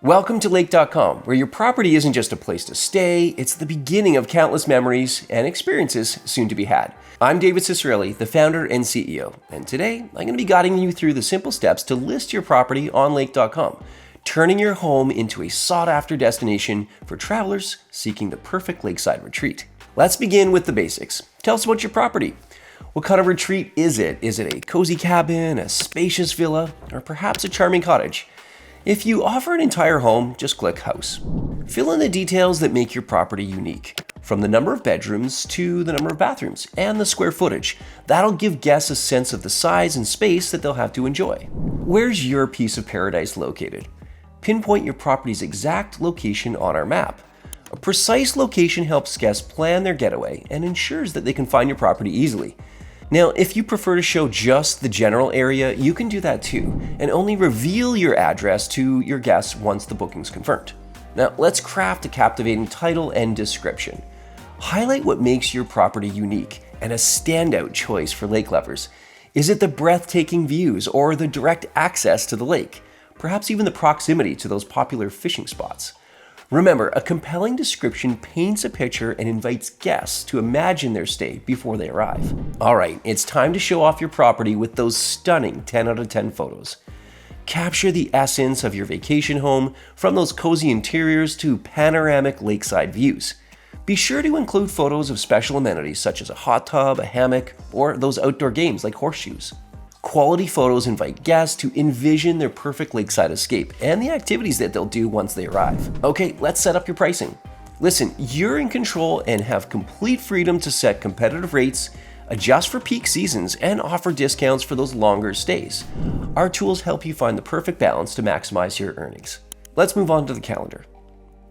Welcome to Lake.com, where your property isn't just a place to stay, it's the beginning of countless memories and experiences soon to be had. I'm David Ciccarelli, the founder and CEO, and today I'm going to be guiding you through the simple steps to list your property on Lake.com, turning your home into a sought-after destination for travelers seeking the perfect lakeside retreat. Let's begin with the basics. Tell us about your property. What kind of retreat is it? Is it a cozy cabin, a spacious villa, or perhaps a charming cottage? If you offer an entire home, just click House. Fill in the details that make your property unique, from the number of bedrooms to the number of bathrooms and the square footage. That'll give guests a sense of the size and space that they'll have to enjoy. Where's your piece of paradise located? Pinpoint your property's exact location on our map. A precise location helps guests plan their getaway and ensures that they can find your property easily. Now, if you prefer to show just the general area, you can do that too, and only reveal your address to your guests once the booking's confirmed. Now, let's craft a captivating title and description. Highlight what makes your property unique and a standout choice for lake lovers. Is it the breathtaking views or the direct access to the lake? Perhaps even the proximity to those popular fishing spots. Remember, a compelling description paints a picture and invites guests to imagine their stay before they arrive. All right, it's time to show off your property with those stunning 10 out of 10 photos. Capture the essence of your vacation home, from those cozy interiors to panoramic lakeside views. Be sure to include photos of special amenities such as a hot tub, a hammock, or those outdoor games like horseshoes. Quality photos invite guests to envision their perfect lakeside escape and the activities that they'll do once they arrive. Okay, let's set up your pricing. Listen, you're in control and have complete freedom to set competitive rates, adjust for peak seasons, and offer discounts for those longer stays. Our tools help you find the perfect balance to maximize your earnings. Let's move on to the calendar.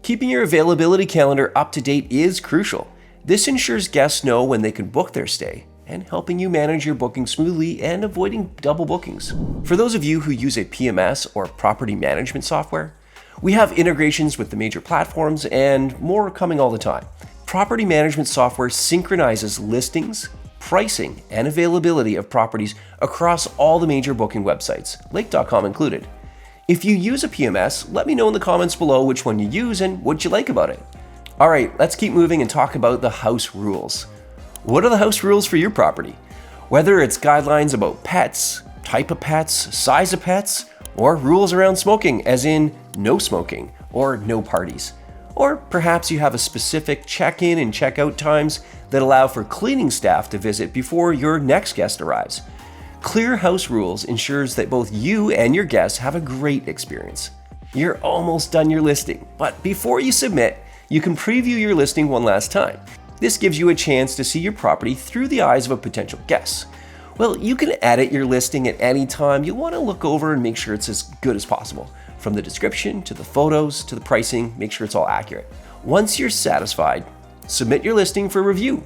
Keeping your availability calendar up to date is crucial. This ensures guests know when they can book their stay, and helping you manage your booking smoothly and avoiding double bookings. For those of you who use a PMS or property management software, we have integrations with the major platforms and more coming all the time. Property management software synchronizes listings, pricing, and availability of properties across all the major booking websites, Lake.com included. If you use a PMS, let me know in the comments below which one you use and what you like about it. All right, let's keep moving and talk about the house rules. What are the house rules for your property? Whether it's guidelines about pets, type of pets, size of pets, or rules around smoking, as in no smoking or no parties. Or perhaps you have a specific check-in and check-out times that allow for cleaning staff to visit before your next guest arrives. Clear house rules ensures that both you and your guests have a great experience. You're almost done your listing, but before you submit, you can preview your listing one last time. This gives you a chance to see your property through the eyes of a potential guest. Well, you can edit your listing at any time. You'll want to look over and make sure it's as good as possible. From the description to the photos to the pricing, make sure it's all accurate. Once you're satisfied, submit your listing for review.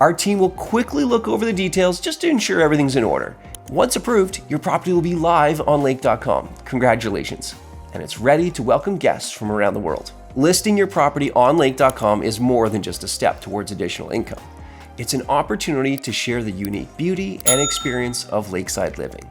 Our team will quickly look over the details just to ensure everything's in order. Once approved, your property will be live on Lake.com. Congratulations. And it's ready to welcome guests from around the world. Listing your property on Lake.com is more than just a step towards additional income. It's an opportunity to share the unique beauty and experience of lakeside living.